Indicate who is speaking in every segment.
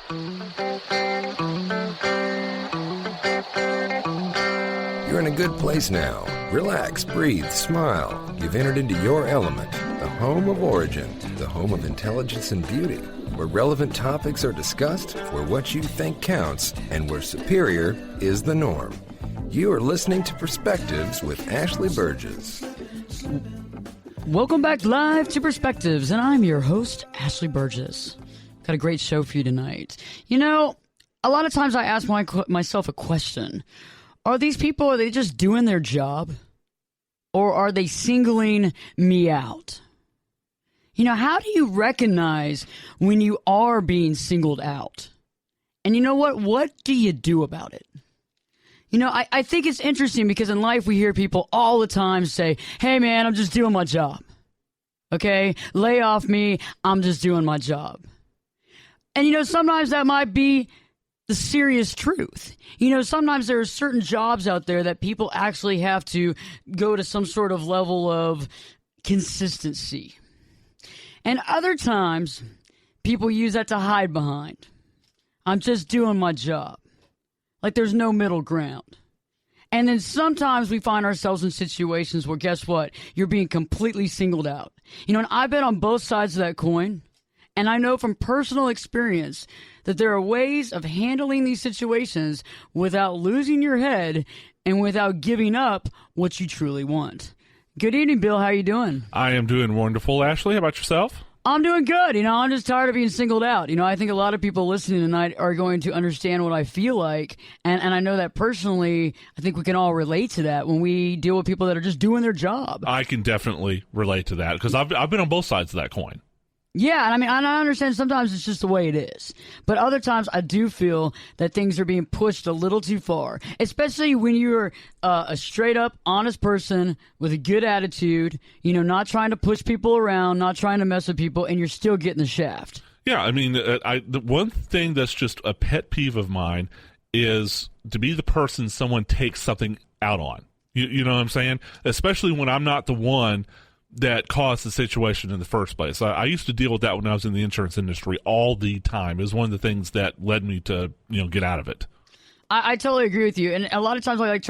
Speaker 1: You're in a good place now. Relax, breathe, smile. You've entered into your element, the home of origin, the home of intelligence and beauty, where relevant topics are discussed, where what you think counts, and where superior is the norm. You are listening to Perspectives with Ashley Berges.
Speaker 2: Welcome back live to Perspectives, and I'm your host, Ashley Berges. Got a great show for you tonight. You know, a lot of times I ask myself a question. Are these people, are they just doing their job? Or are they singling me out? You know, how do you recognize when you are being singled out? And you know what? What do you do about it? You know, I think it's interesting because in life we hear people all the time say, hey man, I'm just doing my job. Okay? Lay off me, I'm just doing my job. And you know, sometimes that might be the serious truth. You know, sometimes there are certain jobs out there that people actually have to go to some sort of level of consistency. And other times, people use that to hide behind. I'm just doing my job. Like there's no middle ground. And then sometimes we find ourselves in situations where, guess what? You're being completely singled out. You know, and I've been on both sides of that coin. And I know from personal experience that there are ways of handling these situations without losing your head and without giving up what you truly want. Good evening, Bill. How you doing?
Speaker 3: I am doing wonderful, Ashley. How about yourself?
Speaker 2: I'm doing good. You know, I'm just tired of being singled out. You know, I think a lot of people listening tonight are going to understand what I feel like. And I know that personally, I think we can all relate to that when we deal with people that are just doing their job.
Speaker 3: I can definitely relate to that because I've been on both sides of that coin.
Speaker 2: Yeah, and I mean, I understand sometimes it's just the way it is. But other times I do feel that things are being pushed a little too far, especially when you're a straight-up, honest person with a good attitude, you know, not trying to push people around, not trying to mess with people, and you're still getting the shaft. Yeah,
Speaker 3: I mean, the one thing that's just a pet peeve of mine is to be the person someone takes something out on. You know what I'm saying? Especially when I'm not the one that caused the situation in the first place. I used to deal with that when I was in the insurance industry all the time. It was one of the things that led me to, you know, get out of it.
Speaker 2: I totally agree with you. And a lot of times I like to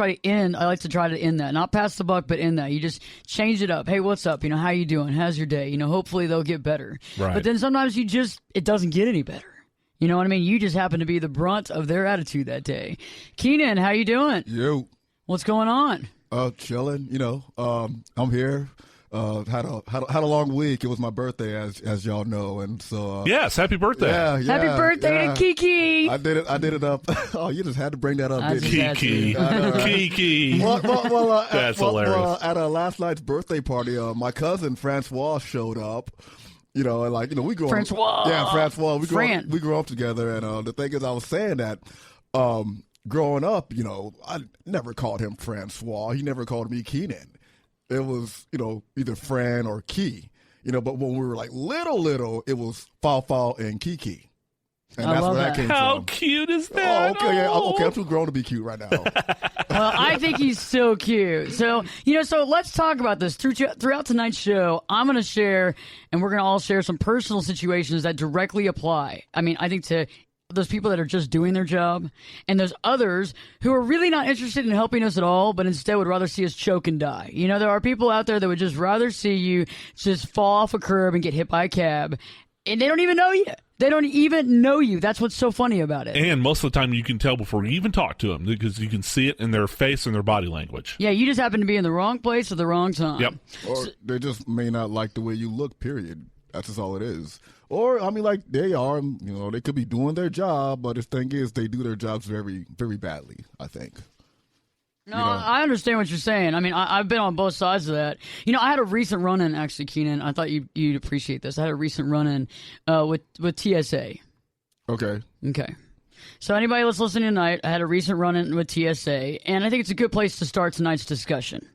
Speaker 2: try to end that. Not pass the buck, but end that. You just change it up. Hey, what's up? You know, how you doing? How's your day? You know, hopefully they'll get better.
Speaker 3: Right.
Speaker 2: But then sometimes it doesn't get any better. You know what I mean? You just happen to be the brunt of their attitude that day. Keenan, how you doing?
Speaker 4: Yo.
Speaker 2: What's going on?
Speaker 4: Chilling. You know, I'm here. Had a long week. It was my birthday, as y'all know, and so
Speaker 3: yes, happy birthday!
Speaker 4: Yeah,
Speaker 2: happy birthday to Kiki.
Speaker 4: I did it up. Oh, you just had to bring that up, didn't you?
Speaker 3: Kiki.
Speaker 4: Well,
Speaker 3: that's hilarious.
Speaker 4: At last night's birthday party, my cousin Francois showed up. You know, and like, you know, we grew
Speaker 2: Francois.
Speaker 4: up. Yeah, Francois. We grew up together, and the thing is, I was saying that. Growing up, you know, I never called him Francois. He never called me Keenan. It was, you know, either Fran or Key, you know, but when we were like little, it was Fao and Kiki. And that's where that came from.
Speaker 3: How cute is that?
Speaker 4: Oh, okay, yeah, okay, I'm too grown to be cute right now.
Speaker 2: Well, I think he's so cute. So, you know, so let's talk about this. Throughout tonight's show, I'm going to share, and we're going to all share some personal situations that directly apply. I mean, I think to those people that are just doing their job, and those others who are really not interested in helping us at all, but instead would rather see us choke and die. You know, there are people out there that would just rather see you just fall off a curb and get hit by a cab, and they don't even know you. They don't even know you. That's what's so funny about it.
Speaker 3: And most of the time you can tell before you even talk to them because you can see it in their face and their body language.
Speaker 2: Yeah, you just happen to be in the wrong place at the wrong time.
Speaker 3: Yep.
Speaker 4: Or they just may not like the way you look, period. That's just all it is. Or, I mean, like, they are, you know, they could be doing their job, but the thing is, they do their jobs very, very badly, I think.
Speaker 2: No, you know? I understand what you're saying. I mean, I've been on both sides of that. You know, I had a recent run-in, actually, Keenan. I thought you'd appreciate this. I had a recent run-in with TSA.
Speaker 4: Okay.
Speaker 2: So anybody that's listening tonight, I had a recent run-in with TSA, and I think it's a good place to start tonight's discussion.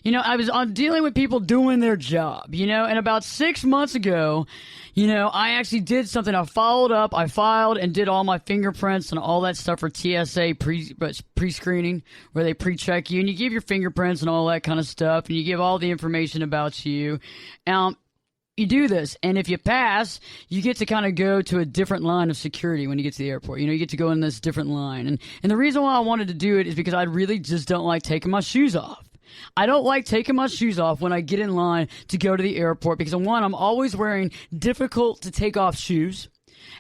Speaker 2: You know, I'm dealing with people doing their job, you know, and about 6 months ago, you know, I actually did something. I followed up, I filed and did all my fingerprints and all that stuff for TSA pre-screening, where they pre-check you and you give your fingerprints and all that kind of stuff, and you give all the information about you. you do this, and if you pass, you get to kind of go to a different line of security when you get to the airport. You get to go in this different line. And the reason why I wanted to do it is because I really just don't like taking my shoes off. I don't like taking my shoes off when I get in line to go to the airport because, one, I'm always wearing difficult to take off shoes.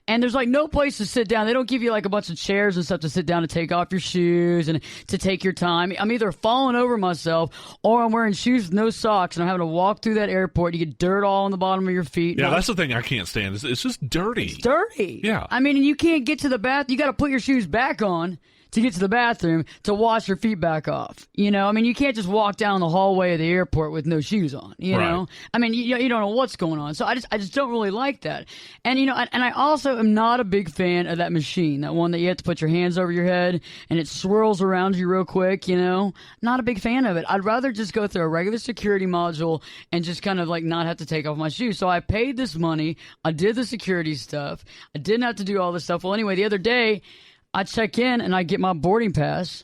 Speaker 2: And there's like no place to sit down. They don't give you like a bunch of chairs and stuff to sit down to take off your shoes and to take your time. I'm either falling over myself or I'm wearing shoes with no socks and I'm having to walk through that airport. You get dirt all on the bottom of your feet.
Speaker 3: Yeah, that's the thing I can't stand. It's just dirty.
Speaker 2: It's dirty.
Speaker 3: Yeah.
Speaker 2: I mean, and you can't get to the bath. You got to put your shoes back on to get to the bathroom to wash your feet back off. I mean, you can't just walk down the hallway of the airport with no shoes on, you know? I mean, you don't know what's going on. So I just don't really like that. And, and I also am not a big fan of that machine, that one that you have to put your hands over your head and it swirls around you real quick, Not a big fan of it. I'd rather just go through a regular security module and just kind of like not have to take off my shoes. So I paid this money. I did the security stuff. I didn't have to do all this stuff. Well, anyway, the other day, I check in and I get my boarding pass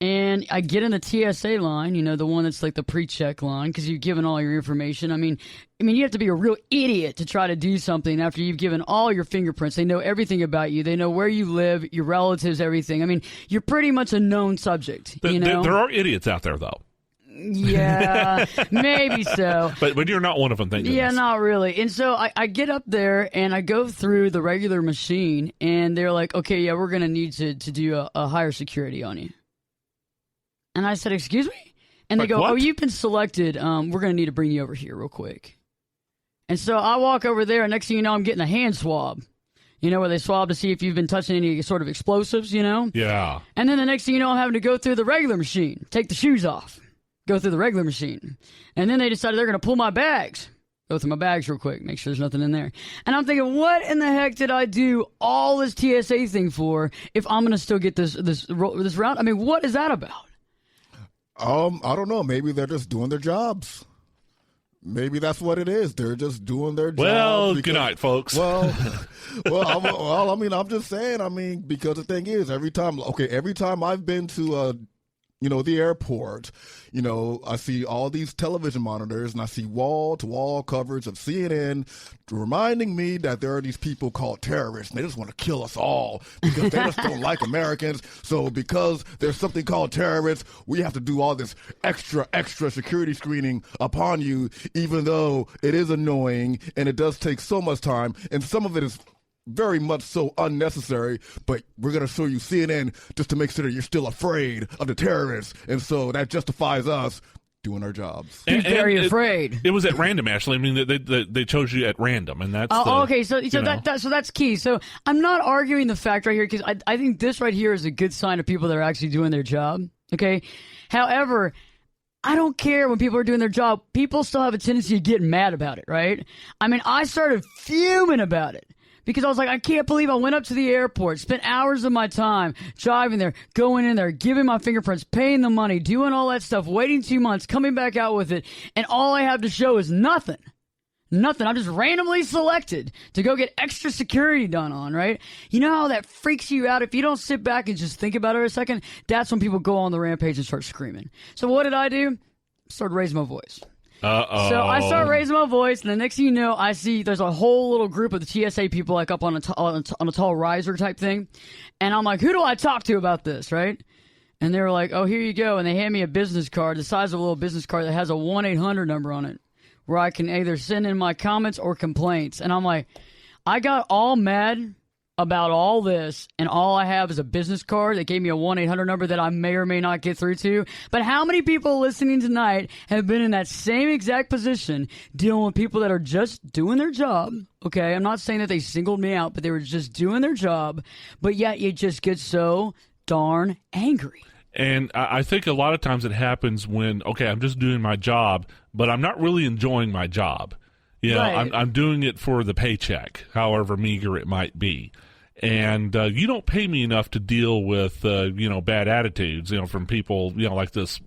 Speaker 2: and I get in the TSA line, the one that's like the pre-check line because you've given all your information. I mean, you have to be a real idiot to try to do something after you've given all your fingerprints. They know everything about you. They know where you live, your relatives, everything. I mean, you're pretty much a known subject,
Speaker 3: There are idiots out there, though.
Speaker 2: Yeah, maybe so.
Speaker 3: But you're not one of them, thank goodness.
Speaker 2: Yeah, not really. And so I get up there and I go through the regular machine and they're like, okay, yeah, we're going to need to do a higher security on you. And I said, excuse me? And they go,
Speaker 3: what?
Speaker 2: oh, you've been selected. We're going to need to bring you over here real quick. And so I walk over there and next thing you know, I'm getting a hand swab. Where they swab to see if you've been touching any sort of explosives,
Speaker 3: Yeah.
Speaker 2: And then the next thing you know, I'm having to go through the regular machine, take the shoes off. Go through the regular machine. And then they decided they're going to pull my bags. Go through my bags real quick, make sure there's nothing in there. And I'm thinking, what in the heck did I do all this TSA thing for if I'm going to still get this round? I mean, what is that about?
Speaker 4: I don't know. Maybe they're just doing their jobs. Maybe that's what it is. They're just doing their jobs.
Speaker 3: Well, good night, folks.
Speaker 4: I'm just saying, because the thing is, every time I've been to the airport, I see all these television monitors and I see wall-to-wall coverage of CNN reminding me that there are these people called terrorists and they just want to kill us all because they just don't like Americans. So because there's something called terrorists, we have to do all this extra security screening upon you, even though it is annoying and it does take so much time and some of it is very much so unnecessary, but we're going to show you CNN just to make sure that you're still afraid of the terrorists. And so that justifies us doing our jobs.
Speaker 2: You're very afraid.
Speaker 3: It was at random, Ashley. I mean, they chose you at random, and that's
Speaker 2: okay. So that's key. So I'm not arguing the fact right here because I think this right here is a good sign of people that are actually doing their job. Okay. However, I don't care when people are doing their job. People still have a tendency of getting mad about it, right? I mean, I started fuming about it. Because I was like, I can't believe I went up to the airport, spent hours of my time driving there, going in there, giving my fingerprints, paying the money, doing all that stuff, waiting 2 months, coming back out with it, and all I have to show is nothing. Nothing. I'm just randomly selected to go get extra security done on, right? You know how that freaks you out? If you don't sit back and just think about it a second, that's when people go on the rampage and start screaming. So what did I do? Started raising my voice.
Speaker 3: Uh-oh.
Speaker 2: So I start raising my voice, and the next thing you know, I see there's a whole little group of the TSA people like up on a tall riser type thing, and I'm like, who do I talk to about this, right? And they were like, oh, here you go, and they hand me a business card, the size of a little business card that has a 1-800 number on it, where I can either send in my comments or complaints. And I'm like, I got all mad about all this, and all I have is a business card that gave me a 1-800 number that I may or may not get through to. But how many people listening tonight have been in that same exact position, dealing with people that are just doing their job? Okay, I'm not saying that they singled me out, but they were just doing their job, but yet you just get so darn angry.
Speaker 3: And I think a lot of times it happens when, okay, I'm just doing my job, but I'm not really enjoying my job.
Speaker 2: Right.
Speaker 3: I'm doing it for the paycheck, however meager it might be. And you don't pay me enough to deal with, bad attitudes, from people, like this,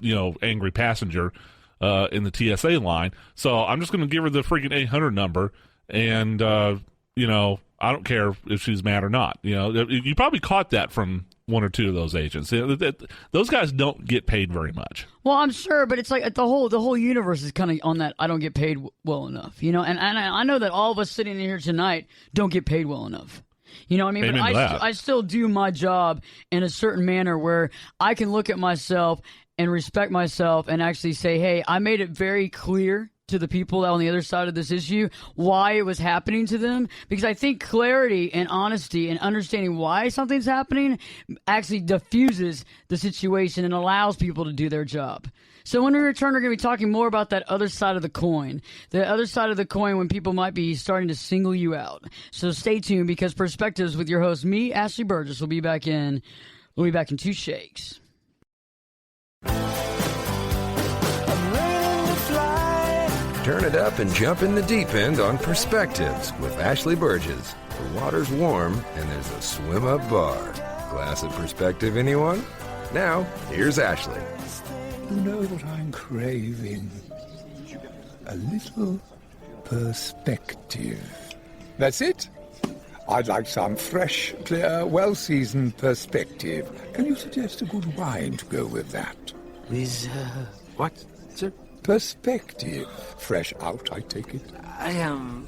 Speaker 3: angry passenger in the TSA line. So I'm just going to give her the freaking 800 number, and, I don't care if she's mad or not. You probably caught that from one or two of those agents. Those guys don't get paid very much.
Speaker 2: Well, I'm sure, but it's like the whole universe is kind of on that. I don't get paid well enough, you know. And I know that all of us sitting in here tonight don't get paid well enough. You know what I mean?
Speaker 3: Amen
Speaker 2: But I still do my job in a certain manner where I can look at myself and respect myself and actually say, hey, I made it very clear to the people on the other side of this issue why it was happening to them, because I think clarity and honesty and understanding why something's happening actually diffuses the situation and allows people to do their job. So when we return, we're going to be talking more about that other side of the coin. The other side of the coin when people might be starting to single you out. So stay tuned, because Perspectives with your host, me, Ashley Burgess, will be back in 2 shakes.
Speaker 1: Turn it up and jump in the deep end on Perspectives with Ashley Berges. The water's warm and there's a swim-up bar. Glass of perspective, anyone? Now, here's Ashley.
Speaker 5: You know what I'm craving? A little perspective. That's it. I'd like some fresh, clear, well-seasoned perspective. Can you suggest a good wine to go with that?
Speaker 6: With, what, sir?
Speaker 5: Perspective. Fresh out, I take it.
Speaker 6: I am,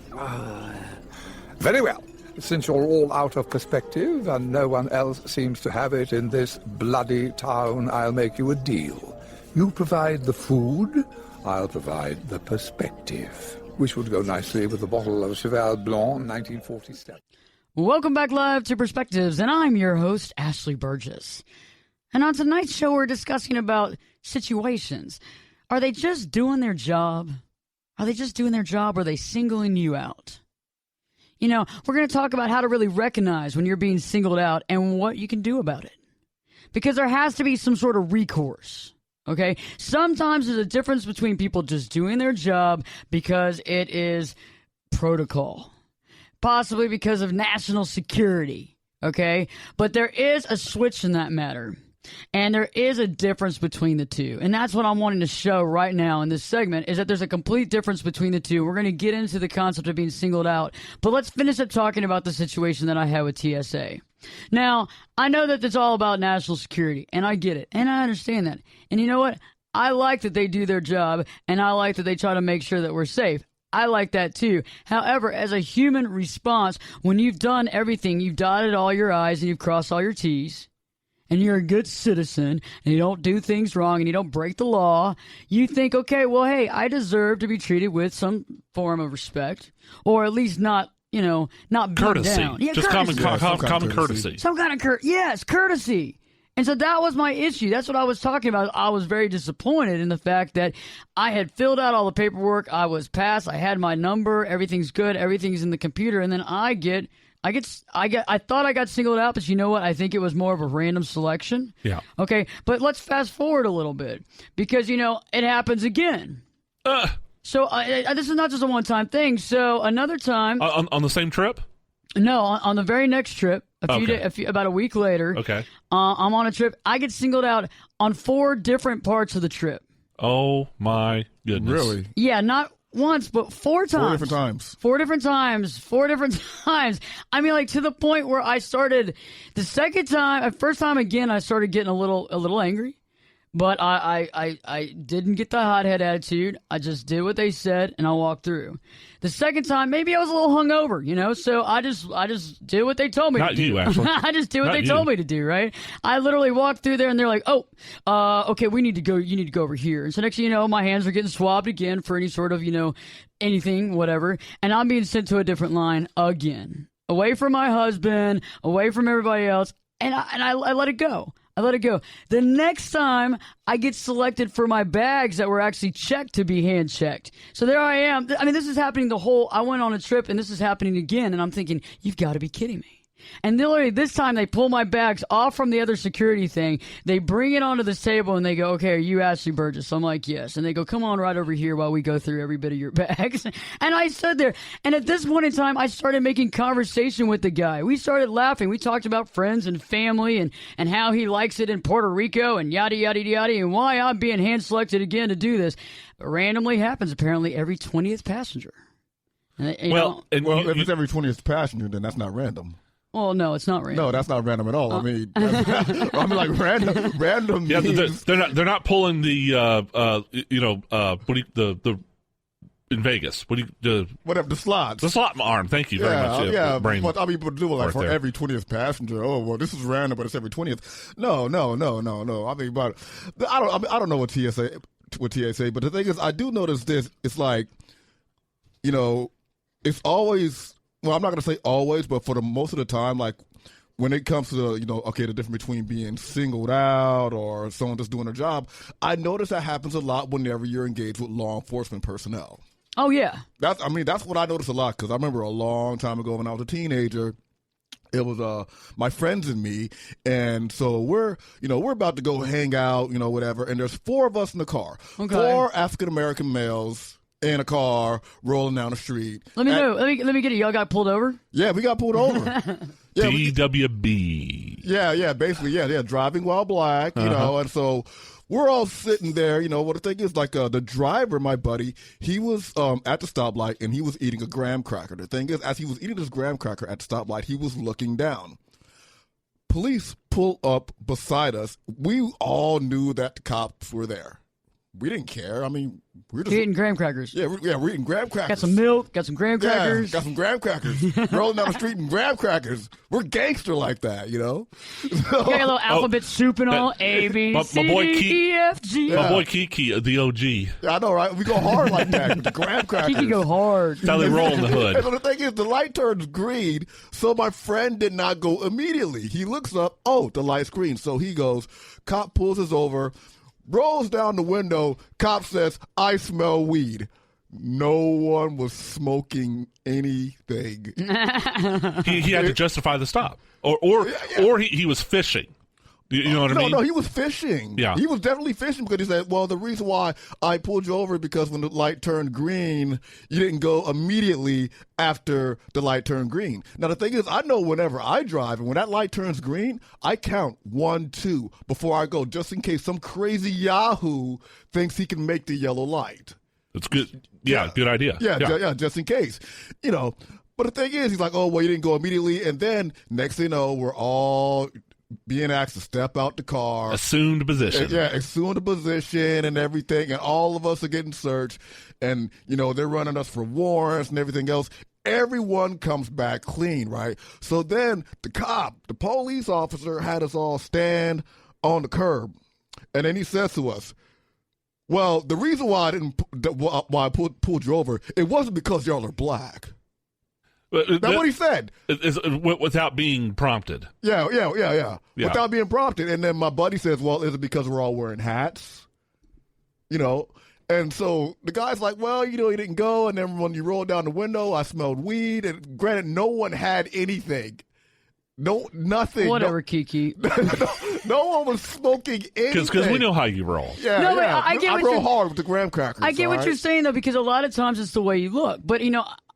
Speaker 5: Very well. Since you're all out of perspective and no one else seems to have it in this bloody town, I'll make you a deal. You provide the food, I'll provide the perspective, which would go nicely with a bottle of Cheval Blanc 1947.
Speaker 2: Welcome back live to Perspectives, and I'm your host, Ashley Burgess. And on tonight's show, we're discussing about situations. Are they just doing their job? Are they just doing their job, or are they singling you out? You know, we're going to talk about how to really recognize when you're being singled out and what you can do about it. Because there has to be some sort of recourse, okay? Sometimes there's a difference between people just doing their job because it is protocol. Possibly because of national security, okay? But there is a switch in that matter. And there is a difference between the two. And that's what I'm wanting to show right now in this segment, is that there's a complete difference between the two. We're going to get into the concept of being singled out. But let's finish up talking about the situation that I had with TSA. Now, I know that it's all about national security, and I get it. And I understand that. And you know what? I like that they do their job, and I like that they try to make sure that we're safe. I like that too. However, as a human response, when you've done everything, you've dotted all your I's and you've crossed all your T's, and you're a good citizen, and you don't do things wrong, and you don't break the law, you think, okay, well, hey, I deserve to be treated with some form of respect, or at least not, you know, not beat
Speaker 3: courtesy.
Speaker 2: down. Yeah,
Speaker 3: just
Speaker 2: courtesy.
Speaker 3: common courtesy.
Speaker 2: Some kind of yes, courtesy. And so that was my issue. That's what I was talking about. I was very disappointed in the fact that I had filled out all the paperwork. I was passed. I had my number. Everything's good. Everything's in the computer. And then I thought I got singled out, but you know what? I think it was more of a random selection.
Speaker 3: Yeah.
Speaker 2: Okay. But let's fast forward a little bit, because, you know, it happens again. So this is not just a one-time thing. So another time.
Speaker 3: On the same trip?
Speaker 2: No, on the very next trip, about a week later, I'm on a trip. I get singled out on 4 different parts of the trip.
Speaker 3: Oh, my goodness.
Speaker 4: Really?
Speaker 2: Yeah, not once, but 4 times.
Speaker 4: 4 different times.
Speaker 2: 4 different times. 4 different times. I mean, like, to the point where I started, first time again, I started getting a little angry. But I didn't get the hothead attitude. I just did what they said, and I walked through. The second time, maybe I was a little hungover, you know, so I just did what they told me to do.
Speaker 3: Not you, actually.
Speaker 2: I just did what they told me to do, right? I literally walked through there, and they're like, okay, you need to go over here. And so next thing you know, my hands are getting swabbed again for any sort of, you know, anything, whatever. And I'm being sent to a different line again. Away from my husband, away from everybody else, and I let it go. I let it go. The next time, I get selected for my bags that were actually checked to be hand checked. So there I am. I mean, this is happening I went on a trip, and this is happening again, and I'm thinking, you've got to be kidding me. And literally this time they pull my bags off from the other security thing. They bring it onto this table and they go, okay, are you Ashley Burgess? I'm like, yes. And they go, come on right over here while we go through every bit of your bags. And I stood there. And at this point in time, I started making conversation with the guy. We started laughing. We talked about friends and family and how he likes it in Puerto Rico and yada, yada, yada, and why I'm being hand selected again to do this. It randomly happens apparently every 20th passenger.
Speaker 4: If it's every 20th passenger, then that's not random.
Speaker 2: Well, no, it's not random.
Speaker 4: No, that's not random at all. I mean, like random.
Speaker 3: Yeah,
Speaker 4: means,
Speaker 3: they're not pulling the in Vegas.
Speaker 4: Whatever, the slots.
Speaker 3: The slot arm. Thank you very much.
Speaker 4: Yeah,
Speaker 3: brain
Speaker 4: but I mean, people do it like for
Speaker 3: there.
Speaker 4: every 20th passenger. Oh, well, this is random, but it's every 20th. No. I mean, but I don't know what TSA, but the thing is, I do notice this. It's like, it's always. Well, I'm not going to say always, but for the most of the time, like when it comes to the difference between being singled out or someone just doing a job, I notice that happens a lot whenever you're engaged with law enforcement personnel.
Speaker 2: Oh, yeah.
Speaker 4: That's what I notice a lot, because I remember a long time ago when I was a teenager, it was my friends and me, and so we're about to go hang out, whatever, and there's 4 of us in the car.
Speaker 2: Okay.
Speaker 4: 4 African-American males in a car rolling down the street.
Speaker 2: Let me get it. Y'all got pulled over?
Speaker 4: Yeah, we got pulled over. Yeah,
Speaker 3: DWB.
Speaker 4: Yeah, basically, yeah, driving while black, and so we're all sitting there, what the thing is, like the driver, my buddy, he was at the stoplight and he was eating a graham cracker. The thing is, as he was eating this graham cracker at the stoplight, he was looking down. Police pull up beside us. We all knew that the cops were there. We didn't care. I mean, we're just
Speaker 2: eating graham crackers.
Speaker 4: Yeah, we're eating graham crackers.
Speaker 2: Got some milk, got some graham crackers.
Speaker 4: Yeah, got some graham crackers. Rolling down the street in graham crackers. We're gangster like that,
Speaker 2: So, got a little alphabet soup and all. A, B, C, D, E, F, G.
Speaker 3: My boy Kiki, the OG.
Speaker 4: Yeah, I know, right? We go hard like that with the graham crackers.
Speaker 2: Kiki go hard.
Speaker 3: That's how they roll in the hood.
Speaker 4: And so the thing is, the light turns green, so my friend did not go immediately. He looks up, the light's green. So he goes, cop pulls us over, rolls down the window, cop says, I smell weed. No one was smoking anything.
Speaker 3: He had to justify the stop. Or he was fishing. You know what I mean?
Speaker 4: No, he was fishing.
Speaker 3: Yeah.
Speaker 4: He was definitely fishing, because he said, well, the reason why I pulled you over is because when the light turned green, you didn't go immediately after the light turned green. Now, the thing is, I know whenever I drive, and when that light turns green, I count 1, 2 before I go, just in case some crazy yahoo thinks he can make the yellow light.
Speaker 3: That's good. Yeah, good idea.
Speaker 4: Yeah, just in case. But the thing is, he's like, oh, well, you didn't go immediately. And then next thing you know, we're all being asked to step out the car.
Speaker 3: Assumed position.
Speaker 4: Assumed position and everything. And all of us are getting searched. And, they're running us for warrants and everything else. Everyone comes back clean, right? So then the police officer, had us all stand on the curb. And then he says to us, well, the reason why I pulled you over, it wasn't because y'all are black. That's what he said.
Speaker 3: Without being prompted.
Speaker 4: Yeah. Without being prompted. And then my buddy says, well, is it because we're all wearing hats? And so the guy's like, well, he didn't go. And then when you rolled down the window, I smelled weed. And granted, no one had anything. No, nothing.
Speaker 2: Whatever, Kiki.
Speaker 4: No one was smoking anything.
Speaker 3: Because we know how you roll.
Speaker 4: Yeah,
Speaker 2: no, yeah. I
Speaker 4: roll hard with the graham crackers.
Speaker 2: I get what you're saying, though, because a lot of times it's the way you look. But,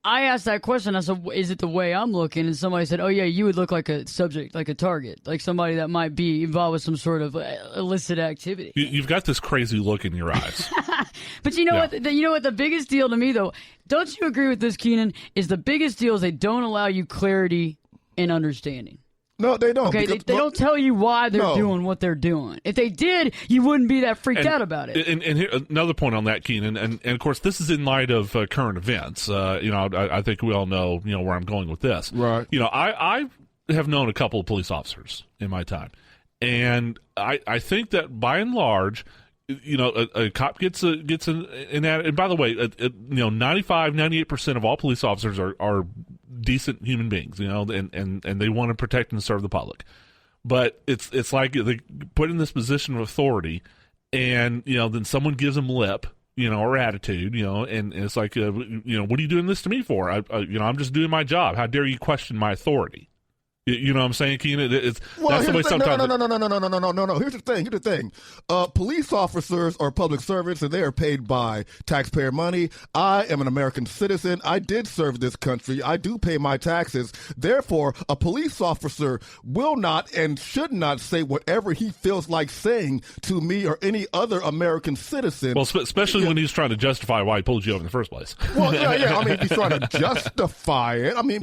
Speaker 2: I asked that question. I said, is it the way I'm looking? And somebody said, oh, yeah, you would look like a subject, like a target, like somebody that might be involved with some sort of illicit activity.
Speaker 3: You've got this crazy look in your eyes.
Speaker 2: But you know what? The biggest deal to me, though, don't you agree with this, Keenan, is the biggest deal is they don't allow you clarity and understanding.
Speaker 4: No, they don't.
Speaker 2: Okay, they don't tell you why they're doing what they're doing. If they did, you wouldn't be that freaked out about it.
Speaker 3: And here, another point on that, Keenan, and of course, this is in light of current events. I think we all know, where I'm going with this.
Speaker 4: Right.
Speaker 3: I have known a couple of police officers in my time, and I think that by and large, a cop gets an ad. And by the way, 95-98% of all police officers are decent human beings, and they want to protect and serve the public. But it's like they put in this position of authority, and then someone gives them lip, or attitude, and it's like, what are you doing this to me for? I'm just doing my job. How dare you question my authority? You know what I'm saying, Keenan? That's the way sometimes.
Speaker 4: No. Here's the thing. Police officers are public servants, and they are paid by taxpayer money. I am an American citizen. I did serve this country. I do pay my taxes. Therefore, a police officer will not and should not say whatever he feels like saying to me or any other American citizen.
Speaker 3: Well, especially when he's trying to justify why he pulled you over in the first place.
Speaker 4: Well, yeah. I mean, he's trying to justify it. I mean,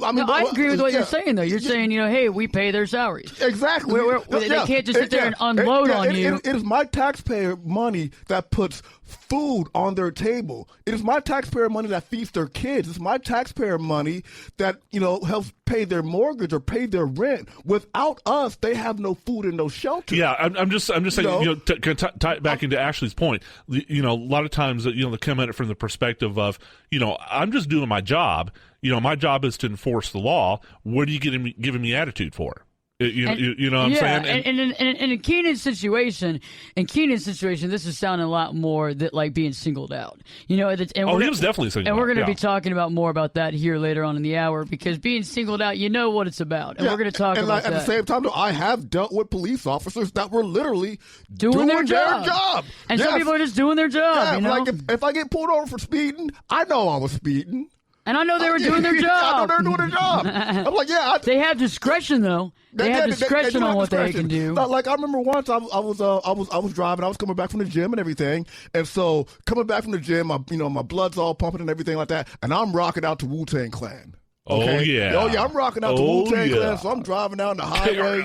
Speaker 2: I agree with what you're saying, though. You're saying, hey, we pay their salaries.
Speaker 4: Exactly.
Speaker 2: They can't just sit there and unload on you.
Speaker 4: It is my taxpayer money that puts food on their table. It is my taxpayer money that feeds their kids. It's my taxpayer money that, helps pay their mortgage or pay their rent. Without us, they have no food and no shelter.
Speaker 3: Yeah, I'm just saying, to tie it back into Ashley's point, a lot of times, they come at it from the perspective of, I'm just doing my job. My job is to enforce the law. What are you giving me attitude for? You know what I'm saying?
Speaker 2: And in Keenan's situation, this is sounding a lot more like being singled out.
Speaker 3: He was definitely singled out.
Speaker 2: And we're going to be talking about more about that here later on in the hour, because being singled out, what it's about. And we're going to talk about that.
Speaker 4: At the same time, though, I have dealt with police officers that were literally
Speaker 2: doing their job. And some people are just doing their job.
Speaker 4: Yeah, like if I get pulled over for speeding, I know I was speeding.
Speaker 2: And I know they were doing their job.
Speaker 4: I know they're doing their job. I'm like,
Speaker 2: they have discretion, though. They have discretion on what they can do.
Speaker 4: Like I remember once I was driving. I was coming back from the gym and everything, and so coming back from the gym, my blood's all pumping and everything like that, and I'm rocking out to Wu-Tang Clan. Okay?
Speaker 3: Oh yeah,
Speaker 4: I'm rocking out to Wu-Tang Clan, so I'm driving down the highway,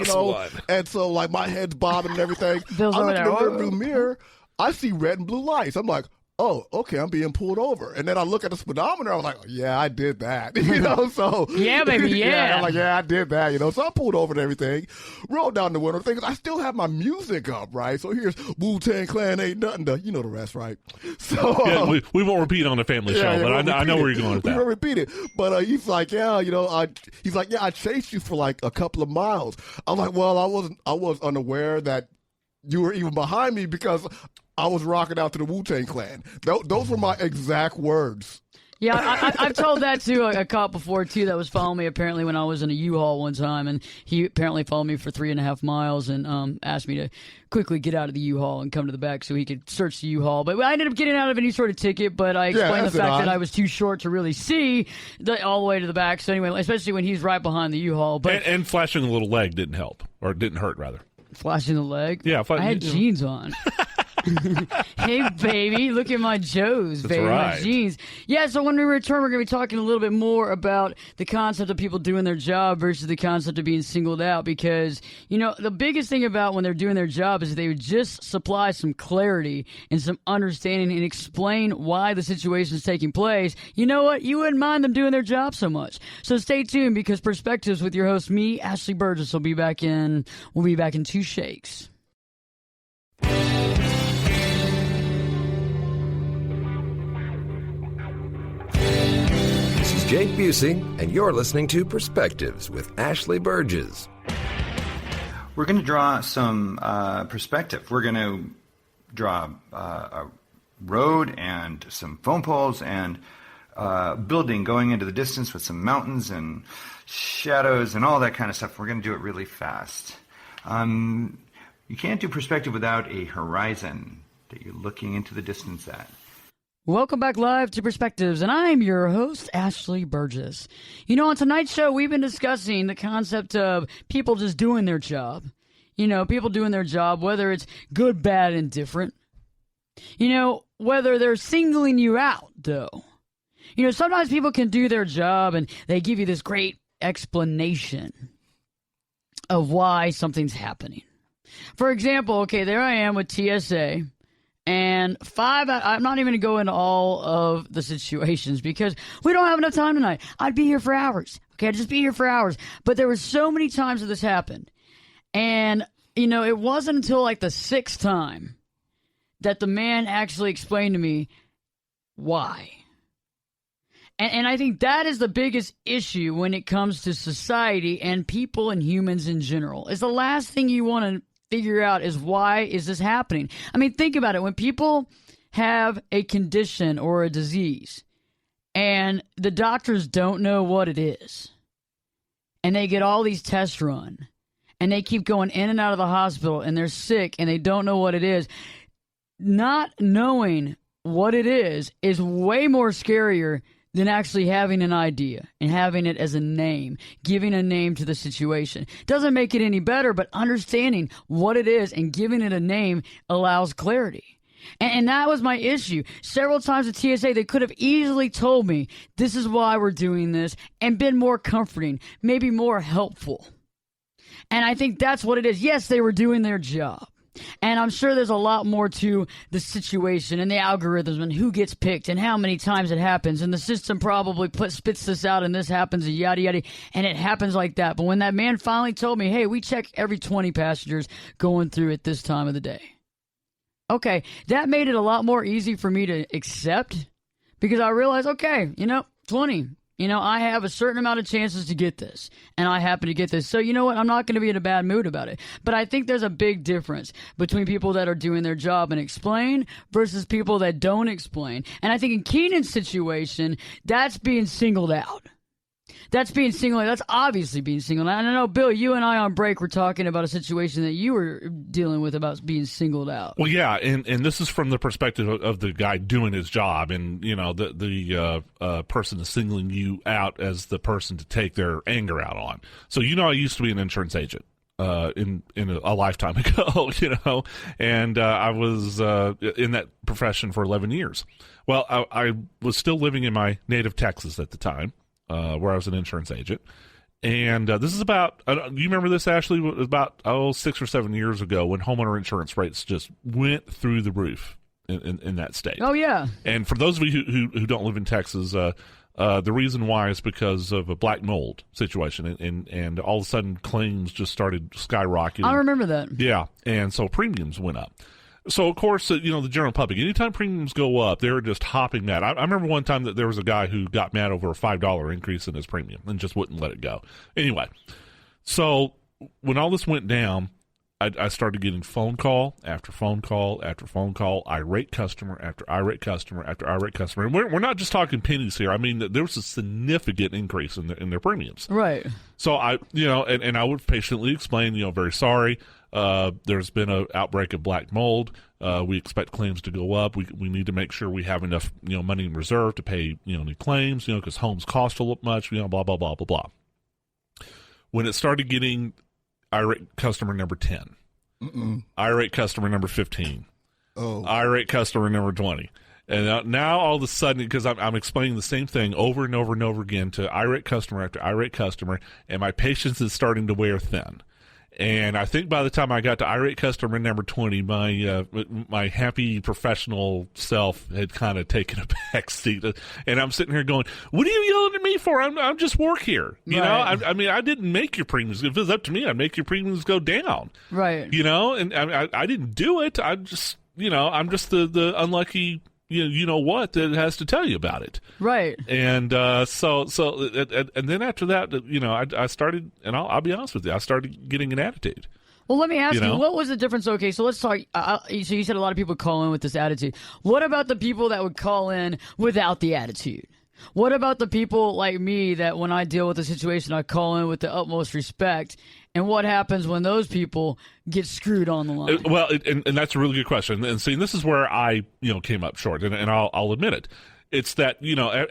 Speaker 4: and so like my head's bobbing and everything. I look in the rearview mirror, I see red and blue lights. I'm like, oh, okay, I'm being pulled over. And then I look at the speedometer, I was like, yeah, I did that. So.
Speaker 2: Yeah, baby, yeah.
Speaker 4: I'm like, yeah, I did that, So I pulled over and everything, rolled down the window. The thing is, I still have my music up, right? So here's Wu-Tang Clan, ain't nothing to, the rest, right? So.
Speaker 3: Yeah, we won't repeat on the family show, but I know where you're going with that.
Speaker 4: We won't repeat it. But he's like, yeah, I chased you for like a couple of miles. I'm like, well, I was unaware that you were even behind me because I was rocking out to the Wu-Tang Clan. Those were my exact words.
Speaker 2: Yeah, I've told that to a cop before, too, that was following me apparently when I was in a U-Haul one time. And he apparently followed me for 3.5 miles and asked me to quickly get out of the U-Haul and come to the back so he could search the U-Haul. But I ended up getting out of any sort of ticket, but I explained the fact that I was too short to really see all the way to the back. So anyway, especially when he's right behind the U-Haul. But
Speaker 3: and flashing a little leg didn't help, or didn't hurt, rather.
Speaker 2: Flashing the leg?
Speaker 3: Yeah.
Speaker 2: I had jeans on. Hey, baby, look at my Joes, baby,
Speaker 3: right.
Speaker 2: My jeans. Yeah, so when we return, we're going to be talking a little bit more about the concept of people doing their job versus the concept of being singled out, because, the biggest thing about when they're doing their job is they would just supply some clarity and some understanding and explain why the situation is taking place. You know what? You wouldn't mind them doing their job so much. So stay tuned, because Perspectives with your host, me, Ashley Burgess, we'll be back in 2 shakes.
Speaker 1: Jake Busey, and you're listening to Perspectives with Ashley Berges.
Speaker 7: We're going to draw some perspective. We're going to draw a road and some phone poles and building going into the distance with some mountains and shadows and all that kind of stuff. We're going to do it really fast. You can't do perspective without a horizon that you're looking into the distance at.
Speaker 2: Welcome back live to Perspectives, and I'm your host, Ashley Burgess. On tonight's show, we've been discussing the concept of people just doing their job. People doing their job, whether it's good, bad, and different. Whether they're singling you out, though. Sometimes people can do their job, and they give you this great explanation of why something's happening. For example, okay, there I am with TSA. And I'm not even going to go into all of the situations because we don't have enough time tonight. I'd be here for hours. Okay, I'd just be here for hours. But there were so many times that this happened. And, it wasn't until like the 6th time that the man actually explained to me why. And I think that is the biggest issue when it comes to society and people and humans in general. Is the last thing you want to figure out is, why is this happening? I mean, think about it. When people have a condition or a disease and the doctors don't know what it is, and they get all these tests run, and they keep going in and out of the hospital, and they're sick and they don't know what it is, not knowing what it is way more scarier than actually having an idea and having it as a name, giving a name to the situation. Doesn't make it any better, but understanding what it is and giving it a name allows clarity. And that was my issue. Several times at TSA, they could have easily told me, this is why we're doing this, and been more comforting, maybe more helpful. And I think that's what it is. Yes, they were doing their job. And I'm sure there's a lot more to the situation and the algorithms and who gets picked and how many times it happens. And the system probably spits this out and this happens and yada, yada. And it happens like that. But when that man finally told me, hey, we check every 20 passengers going through at this time of the day. Okay, that made it a lot more easy for me to accept because I realized, okay, 20. I have a certain amount of chances to get this, and I happen to get this. So you know what? I'm not going to be in a bad mood about it. But I think there's a big difference between people that are doing their job and explain versus people that don't explain. And I think in Keenan's situation, that's being singled out. That's obviously being singled out. And I know, Bill, you and I on break were talking about a situation that you were dealing with about being singled out.
Speaker 3: Well, yeah, and this is from the perspective of the guy doing his job, and the person is singling you out as the person to take their anger out on. So I used to be an insurance agent in a lifetime ago, and I was in that profession for 11 years. Well, I was still living in my native Texas at the time. Where I was an insurance agent. And this is about, do you remember this, Ashley? It was about 6 or 7 years ago when homeowner insurance rates just went through the roof in that state.
Speaker 2: Oh, yeah.
Speaker 3: And for those of you who don't live in Texas, the reason why is because of a black mold situation. And all of a sudden claims just started skyrocketing.
Speaker 2: I remember that.
Speaker 3: Yeah. And so premiums went up. So, of course, the general public, anytime premiums go up, they're just hopping mad. I remember one time that there was a guy who got mad over a $5 increase in his premium and just wouldn't let it go. Anyway, so when all this went down, I started getting phone call after phone call after phone call, irate customer after irate customer after irate customer. And we're not just talking pennies here. I mean, there was a significant increase in their premiums.
Speaker 2: Right.
Speaker 3: So I would patiently explain, very sorry. There's been an outbreak of black mold. We expect claims to go up. We need to make sure we have enough, money in reserve to pay, any claims, because homes cost a lot much, blah, blah, blah, blah, blah. When it started getting irate customer number 10, irate customer number 15, irate customer number 20. And now all of a sudden, because I'm explaining the same thing over and over and over again to irate customer after irate customer, and my patience is starting to wear thin. And I think by the time I got to irate customer number 20, my happy professional self had kind of taken a back seat. And I'm sitting here going, what are you yelling at me for? I'm just work here. I mean, I didn't make your premiums. If it was up to me, I'd make your premiums go down.
Speaker 2: Right.
Speaker 3: And I didn't do it. I just, I'm just the unlucky what that has to tell you about it.
Speaker 2: Right.
Speaker 3: And so and then after that, I started, and I'll be honest with you, I started getting an attitude.
Speaker 2: Well, let me ask you, what was the difference? Okay, so let's talk. So you said a lot of people call in with this attitude. What about the people that would call in without the attitude? What about the people like me that when I deal with a situation, I call in with the utmost respect? And what happens when those people get screwed on the line?
Speaker 3: Well, and that's a really good question. And see, this is where I, came up short, and I'll admit it. It's that,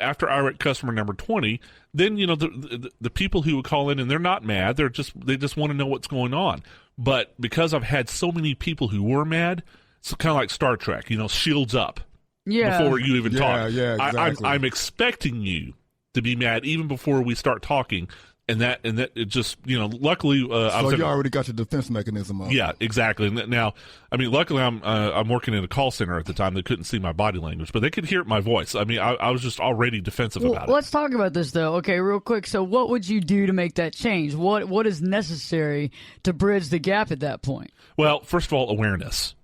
Speaker 3: after irate customer number 20, then, the people who would call in and they're not mad, they just want to know what's going on. But because I've had so many people who were mad, it's kind of like Star Trek, shields up.
Speaker 2: Yeah.
Speaker 3: Before you even talk.
Speaker 4: Yeah, exactly.
Speaker 3: I'm expecting you to be mad even before we start talking. And that it just, luckily.
Speaker 4: So you already got your defense mechanism up.
Speaker 3: Yeah, exactly. And now, I mean, luckily I'm working in a call center at the time. They couldn't see my body language, but they could hear my voice. I mean, I was just already defensive about it.
Speaker 2: Let's talk about this, though. Okay, real quick. So what would you do to make that change? What is necessary to bridge the gap at that point?
Speaker 3: Well, first of all, awareness.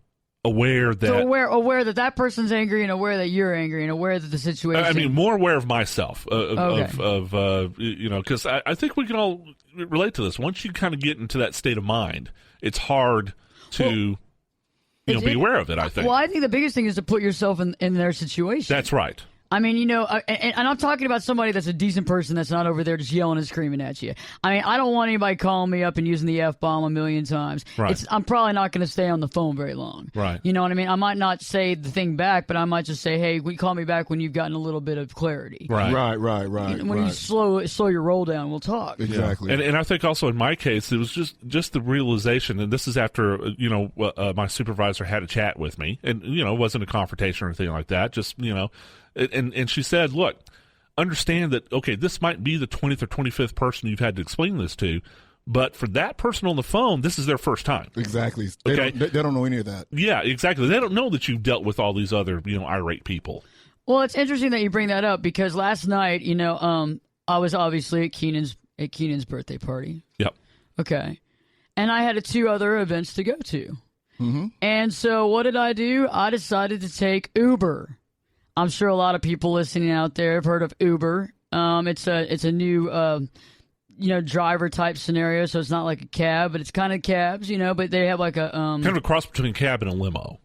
Speaker 3: Aware that that person's angry, and aware that you're angry, and aware that the situation. I mean, more aware of myself, because I think we can all relate to this. Once you kind of get into that state of mind, it's hard to be aware of it. I think.
Speaker 2: Well, I think the biggest thing is to put yourself in their situation.
Speaker 3: That's right.
Speaker 2: I mean, you know, and I'm talking about somebody that's a decent person that's not over there just yelling and screaming at you. I mean, I don't want anybody calling me up and using the F-bomb a million times.
Speaker 3: Right.
Speaker 2: I'm probably not going to stay on the phone very long.
Speaker 3: Right.
Speaker 2: You know what I mean? I might not say the thing back, but I might just say, hey, will you call me back when you've gotten a little bit of clarity?
Speaker 3: Right.
Speaker 4: Right.
Speaker 2: When you slow your roll down, we'll talk.
Speaker 4: Exactly.
Speaker 3: And I think also in my case, it was just the realization, and this is after, you know, my supervisor had a chat with me, and, you know, it wasn't a confrontation or anything like that, just, you know, and she said, look, understand that, okay, this might be the 20th or 25th person you've had to explain this to, but for that person on the phone, this is their first time.
Speaker 4: Exactly.
Speaker 3: Okay?
Speaker 4: They don't know any of that.
Speaker 3: Yeah, exactly. They don't know that you've dealt with all these other, you know, irate people.
Speaker 2: Well, it's interesting that you bring that up because last night, you know, I was obviously at Keenan's birthday party.
Speaker 3: Yep.
Speaker 2: Okay. And I had 2 other events to go to.
Speaker 4: Mm-hmm.
Speaker 2: And so what did I do? I decided to take Uber. I'm sure a lot of people listening out there have heard of Uber. It's a new, you know, driver type scenario. So it's not like a cab, but it's kind of cabs, you know, but they have like a,
Speaker 3: kind of a cross between a cab and a limo.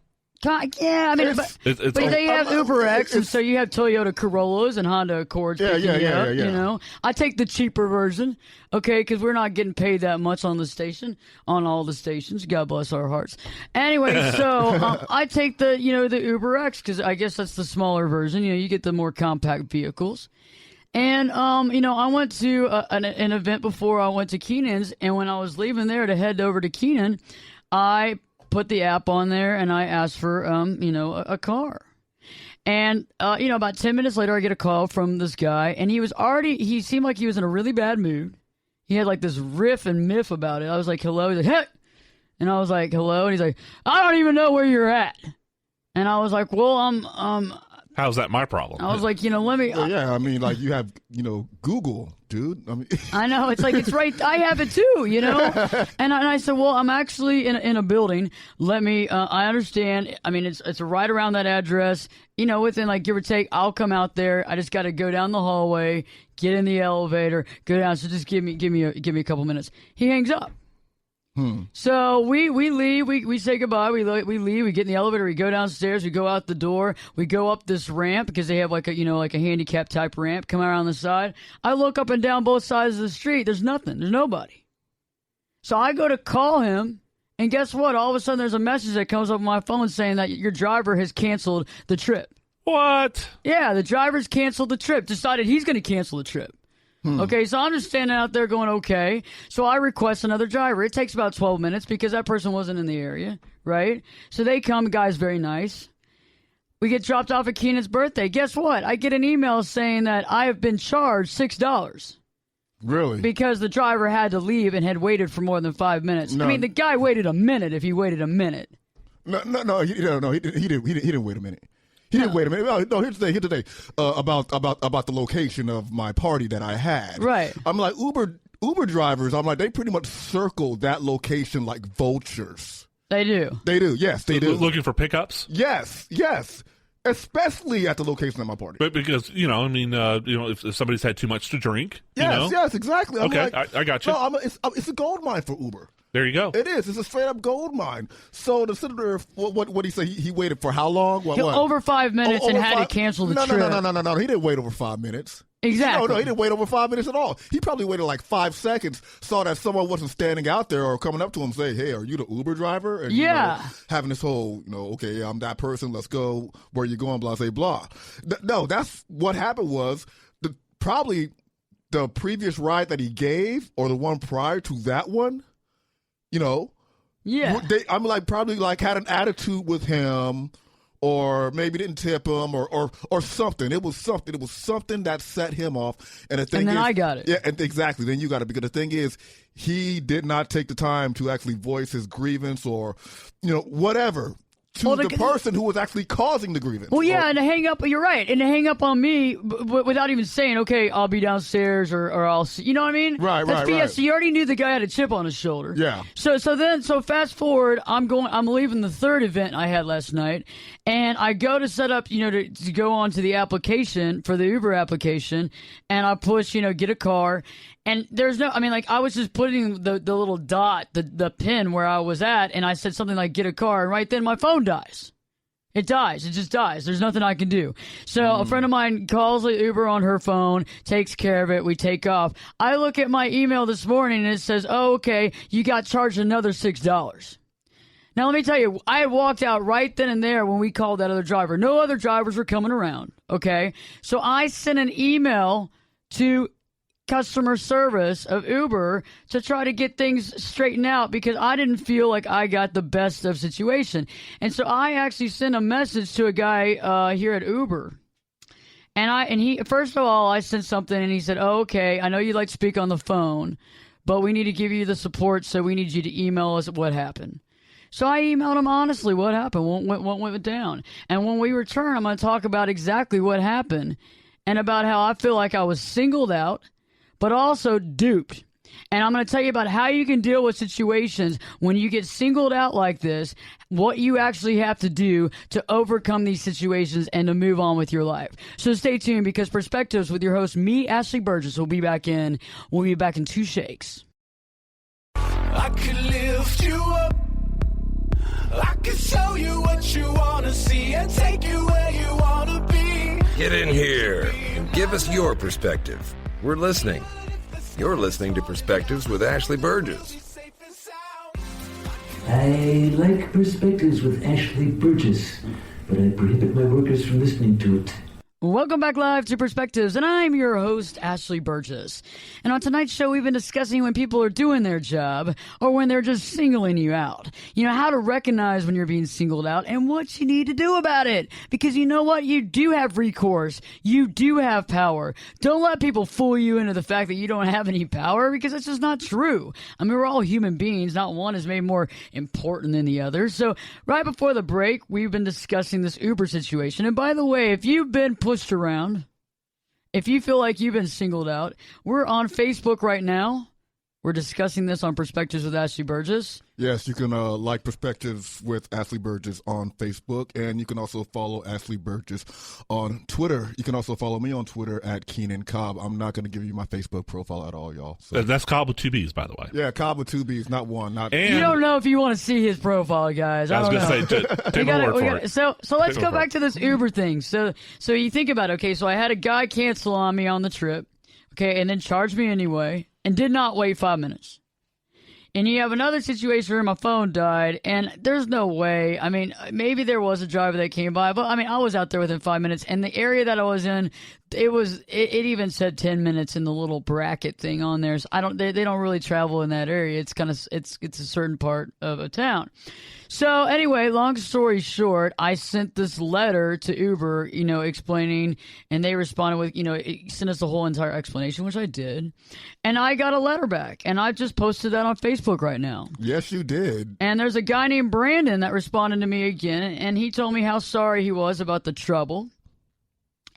Speaker 2: Yeah, I mean, but they have Uber X, and so you have Toyota Corollas and Honda Accords.
Speaker 4: Yeah.
Speaker 2: You know, I take the cheaper version, okay, because we're not getting paid that much on the station, on all the stations. God bless our hearts. Anyway, so I take the Uber X because I guess that's the smaller version. You know, you get the more compact vehicles. And, you know, I went to an event before I went to Keenan's, and when I was leaving there to head over to Keenan, I put the app on there and I asked for, you know, a car. And, you know, about 10 minutes later, I get a call from this guy, and he seemed like he was in a really bad mood. He had like this riff and miff about it. I was like, hello. He's like, hey. And I was like, hello. And he's like, I don't even know where you're at. And I was like, well,
Speaker 3: how's that my problem?
Speaker 2: I was like, you know, let me.
Speaker 4: I mean, like you have, you know, Google, dude. I mean,
Speaker 2: I know it's like it's right. I have it too, you know. And I said, well, I'm actually in a building. Let me. I understand. I mean, it's right around that address. You know, within like give or take, I'll come out there. I just got to go down the hallway, get in the elevator, go down. So just give me a couple minutes. He hangs up. So we leave, we say goodbye, we leave, we get in the elevator, we go downstairs, we go out the door, we go up this ramp because they have like a, you know, like a handicap type ramp, come around the side. I look up and down both sides of the street, there's nothing, there's nobody. So I go to call him, and guess what? All of a sudden there's a message that comes up on my phone saying that your driver has canceled the trip.
Speaker 3: What?
Speaker 2: Yeah, the driver's canceled the trip, decided he's going to cancel the trip. Okay, so I'm just standing out there going, okay. So I request another driver. It takes about 12 minutes because that person wasn't in the area, right? So they come, the guy's very nice. We get dropped off at Keenan's birthday. Guess what? I get an email saying that I have been charged $6.
Speaker 4: really?
Speaker 2: Because the driver had to leave and had waited for more than 5 minutes.
Speaker 4: No.
Speaker 2: I mean, the guy waited a minute if he waited a minute.
Speaker 4: No, he didn't wait a minute. He didn't wait a minute. No, here's the thing about the location of my party that I had.
Speaker 2: Right.
Speaker 4: I'm like Uber drivers. I'm like they pretty much circle that location like vultures.
Speaker 2: They do.
Speaker 4: They do. Yes, they do.
Speaker 3: Looking for pickups?
Speaker 4: Yes. Especially at the location of my party.
Speaker 3: But because, you know, I mean, you know, if somebody's had too much to drink,
Speaker 4: Yes,
Speaker 3: you know?
Speaker 4: yes, exactly. I'm
Speaker 3: Okay,
Speaker 4: like,
Speaker 3: I got you.
Speaker 4: No, it's a gold mine for Uber.
Speaker 3: There you go.
Speaker 4: It is. It's a straight up gold mine. So the senator, what he say? He waited for how long? What?
Speaker 2: Over 5 minutes and had to cancel the trip.
Speaker 4: No. He didn't wait over 5 minutes.
Speaker 2: Exactly.
Speaker 4: No, he didn't wait over 5 minutes at all. He probably waited like 5 seconds, saw that someone wasn't standing out there or coming up to him and say, hey, are you the Uber driver? And,
Speaker 2: yeah.
Speaker 4: You know, having this whole, you know, okay, I'm that person, let's go, where you going, blah, say, blah. No, that's what happened was probably the previous ride that he gave or the one prior to that one, you know.
Speaker 2: Yeah.
Speaker 4: I'm like probably like had an attitude with him or maybe didn't tip him or something. It was something that set him off. And the thing
Speaker 2: then
Speaker 4: is,
Speaker 2: I got it.
Speaker 4: Yeah, exactly. Then you got it because the thing is he did not take the time to actually voice his grievance or, you know, whatever. To the person who was actually causing the grievance.
Speaker 2: Well, yeah, and to hang up, you're right, and to hang up on me without even saying, okay, I'll be downstairs or I'll see, you know what I mean?
Speaker 4: Right.
Speaker 2: So you already knew the guy had a chip on his shoulder.
Speaker 4: Yeah.
Speaker 2: So fast forward, I'm leaving the third event I had last night, and I go to set up, you know, to go onto the application for the Uber application, and I push, you know, get a car. And there's no, I mean, like, I was just putting the little dot, the pin where I was at, and I said something like, get a car, and right then my phone dies. It dies. It just dies. There's nothing I can do. So a friend of mine calls the Uber on her phone, takes care of it. We take off. I look at my email this morning and it says, oh, okay, you got charged another $6. Now, let me tell you, I had walked out right then and there when we called that other driver. No other drivers were coming around, okay? So I sent an email to customer service of Uber to try to get things straightened out because I didn't feel like I got the best of situation. And so I actually sent a message to a guy here at Uber. And he first of all, I sent something and he said, oh, okay, I know you like to speak on the phone, but we need to give you the support, so we need you to email us what happened. So I emailed him honestly what happened, what went down. And when we return, I'm going to talk about exactly what happened and about how I feel like I was singled out, but also duped. And I'm going to tell you about how you can deal with situations when you get singled out like this, what you actually have to do to overcome these situations and to move on with your life. So stay tuned, because Perspectives with your host, me, Ashley Berges, will be back in 2 shakes.
Speaker 8: I could lift you up. I can show you what you want to see and take you where you want to be.
Speaker 1: Get in here and give us your perspective. We're listening. You're listening to Perspectives with Ashley Berges.
Speaker 9: I like Perspectives with Ashley Berges, but I prohibit my workers from listening to it.
Speaker 2: Welcome back live to Perspectives, and I'm your host, Ashley Berges. And on tonight's show, we've been discussing when people are doing their job or when they're just singling you out. You know, how to recognize when you're being singled out and what you need to do about it. Because you know what? You do have recourse. You do have power. Don't let people fool you into the fact that you don't have any power, because that's just not true. I mean, we're all human beings. Not one is made more important than the other. So right before the break, we've been discussing this Uber situation. And by the way, if you've been pushed around, if you feel like you've been singled out, we're on Facebook right now. We're discussing this on Perspectives with Ashley Berges.
Speaker 4: Yes, you can like Perspectives with Ashley Berges on Facebook, and you can also follow Ashley Berges on Twitter. You can also follow me on Twitter at Keenan Cobb. I'm not going to give you my Facebook profile at all, y'all. So.
Speaker 3: That's Cobb with 2 B's, by the way.
Speaker 4: Yeah, Cobb with 2 B's, not one.
Speaker 2: You don't know if you want to see his profile, guys. I was going to say, take my word for it. So let's go back to this Uber thing. So you think about it, okay, so I had a guy cancel on me on the trip, okay, and then charge me anyway, and did not wait 5 minutes. And you have another situation where my phone died, and there's no way. I mean, maybe there was a driver that came by, but I mean, I was out there within 5 minutes, and the area that I was in, it even said 10 minutes in the little bracket thing on there. So they don't really travel in that area. It's kind of it's a certain part of a town. So anyway, long story short, I sent this letter to Uber, explaining, and they responded with, sent us the whole entire explanation, which I did. And I got a letter back, and I just posted that on Facebook right now.
Speaker 4: Yes, you did.
Speaker 2: And there's a guy named Brandon that responded to me again, and he told me how sorry he was about the trouble.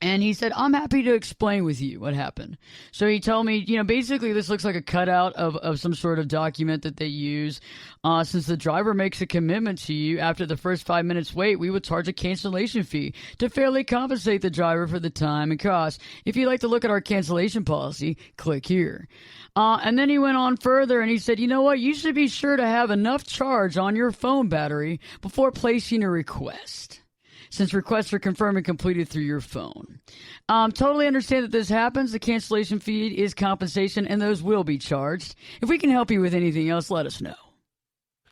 Speaker 2: And he said, I'm happy to explain with you what happened. So he told me, basically this looks like a cutout of some sort of document that they use. Since the driver makes a commitment to you after the first 5 minutes wait, we would charge a cancellation fee to fairly compensate the driver for the time and cost. If you'd like to look at our cancellation policy, click here. And then he went on further and he said, you know what? You should be sure to have enough charge on your phone battery before placing a request, since requests are confirmed and completed through your phone. Totally understand that this happens. The cancellation fee is compensation, and those will be charged. If we can help you with anything else, let us know.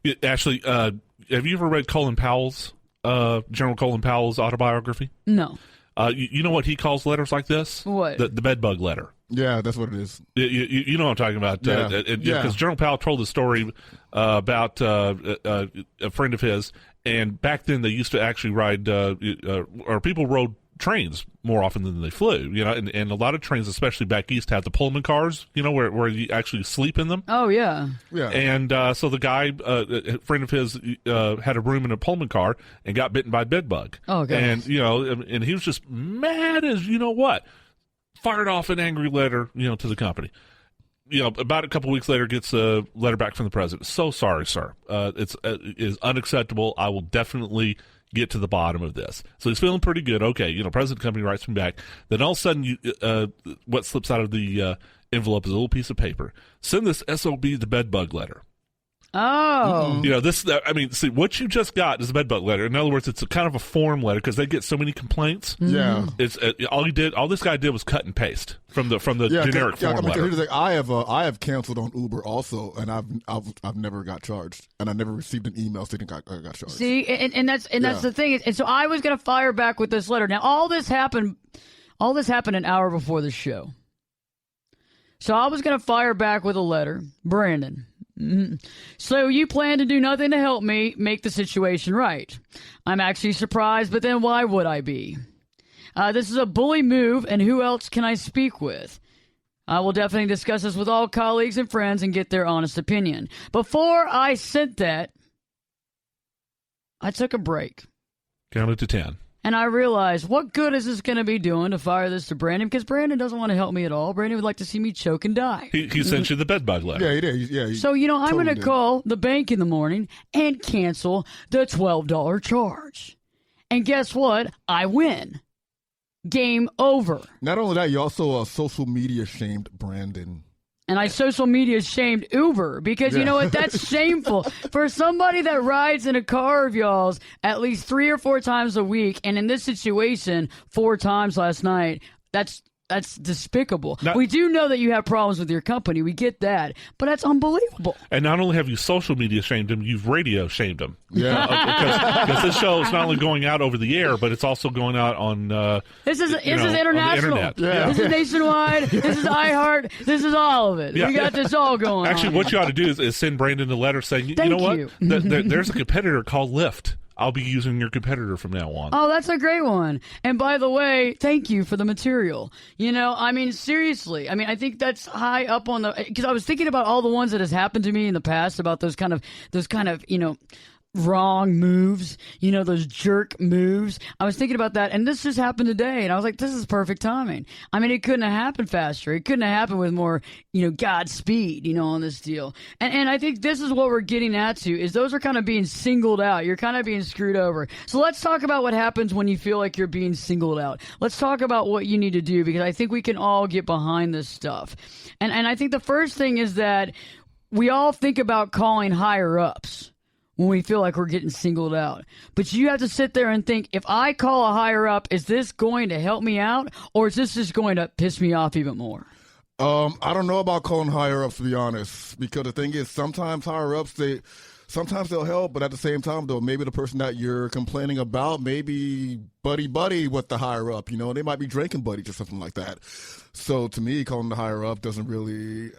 Speaker 3: Yeah, Ashley, have you ever read Colin Powell's, General Colin Powell's autobiography?
Speaker 2: No.
Speaker 3: You know what he calls letters like this?
Speaker 2: What?
Speaker 3: The bedbug letter.
Speaker 4: Yeah, that's what it is.
Speaker 3: You know what I'm talking about.
Speaker 4: Yeah.
Speaker 3: Because General Powell told the story about a friend of his, and back then they used to actually ride, or people rode trains more often than they flew, and a lot of trains, especially back east, have the Pullman cars, where you actually sleep in them.
Speaker 2: Oh, yeah.
Speaker 4: Yeah.
Speaker 3: And so the guy, a friend of his, had a room in a Pullman car and got bitten by a bed bug.
Speaker 2: Oh, God.
Speaker 3: And, and he was just mad as what. Fired off an angry letter, to the company. About a couple weeks later, gets a letter back from the president. So sorry, sir. It is unacceptable. I will definitely get to the bottom of this. So he's feeling pretty good. Okay, president company writes me back. Then all of a sudden, what slips out of the envelope is a little piece of paper. Send this SOB the bed bug letter.
Speaker 2: Oh.
Speaker 3: You know, see, what you just got is a bed bug letter. In other words, it's a kind of a form letter because they get so many complaints.
Speaker 4: Yeah.
Speaker 3: It's all this guy did was cut and paste from the generic form letter.
Speaker 4: Here's the thing. I have canceled on Uber also, and I've never got charged, and I never received an email stating I got charged.
Speaker 2: See, and that's the thing. And so I was going to fire back with this letter. Now, all this happened an hour before the show. So I was going to fire back with a letter. Brandon. So you plan to do nothing to help me make the situation right. I'm actually surprised, but then why would I be? This is a bully move, and who else can I speak with? I will definitely discuss this with all colleagues and friends and get their honest opinion. Before I sent that, I took a break.
Speaker 3: Counted to 10.
Speaker 2: And I realized, what good is this going to be doing to fire this to Brandon? Because Brandon doesn't want to help me at all. Brandon would like to see me choke and die.
Speaker 3: He sent you the bed bug letter.
Speaker 4: Yeah, he did. Yeah,
Speaker 2: so, I'm going to call the bank in the morning and cancel the $12 charge. And guess what? I win. Game over.
Speaker 4: Not only that, you also social media shamed Brandon.
Speaker 2: And I social media shamed Uber because you know what? That's shameful. For somebody that rides in a car of y'all's at least 3 or 4 times a week, and in this situation, 4 times last night, that's despicable. We do know that you have problems with your company. We get that. But that's unbelievable.
Speaker 3: And not only have you social media shamed him, you've radio shamed him.
Speaker 4: Yeah.
Speaker 3: Because this show is not only going out over the air, but it's also going out on
Speaker 2: This is international.
Speaker 3: Yeah.
Speaker 2: This is nationwide. This is iHeart. This is all of it. Yeah. We got this all going
Speaker 3: Actually,
Speaker 2: on.
Speaker 3: what you ought to do is send Brandon a letter saying, you know what? There's a competitor called Lyft. I'll be using your competitor from now on.
Speaker 2: Oh, that's a great one. And by the way, thank you for the material. Seriously. I think that's high up on the, because I was thinking about all the ones that has happened to me in the past about those kind of, wrong moves, those jerk moves. I was thinking about that, and this just happened today, and I was like, this is perfect timing. It couldn't have happened faster. It couldn't have happened with more, Godspeed, on this deal. And I think this is what we're getting at to, is those are kind of being singled out. You're kind of being screwed over. So let's talk about what happens when you feel like you're being singled out. Let's talk about what you need to do, because I think we can all get behind this stuff. And I think the first thing is that we all think about calling higher ups when we feel like we're getting singled out. But you have to sit there and think, if I call a higher up, is this going to help me out, or is this just going to piss me off even more?
Speaker 4: I don't know about calling higher ups, to be honest, because the thing is, sometimes higher ups, sometimes they'll help, but at the same time, though, maybe the person that you're complaining about may be buddy with the higher up. They might be drinking buddies or something like that. So to me, calling the higher up doesn't really,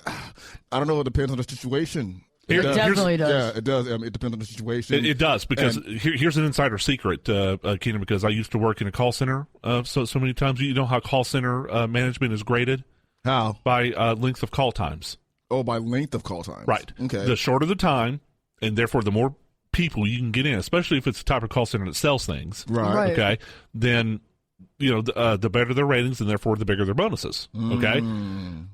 Speaker 4: I don't know, it depends on the situation.
Speaker 2: It definitely does.
Speaker 4: Yeah, it does. It depends on the situation.
Speaker 3: It does, because here's an insider secret, Keenan, because I used to work in a call center so many times. You know how call center management is graded?
Speaker 4: How?
Speaker 3: By length of call times.
Speaker 4: Oh, by length of call times.
Speaker 3: Right.
Speaker 4: Okay.
Speaker 3: The shorter the time, and therefore the more people you can get in, especially if it's the type of call center that sells things.
Speaker 4: Right.
Speaker 3: Okay. Then, the better their ratings, and therefore the bigger their bonuses. Okay.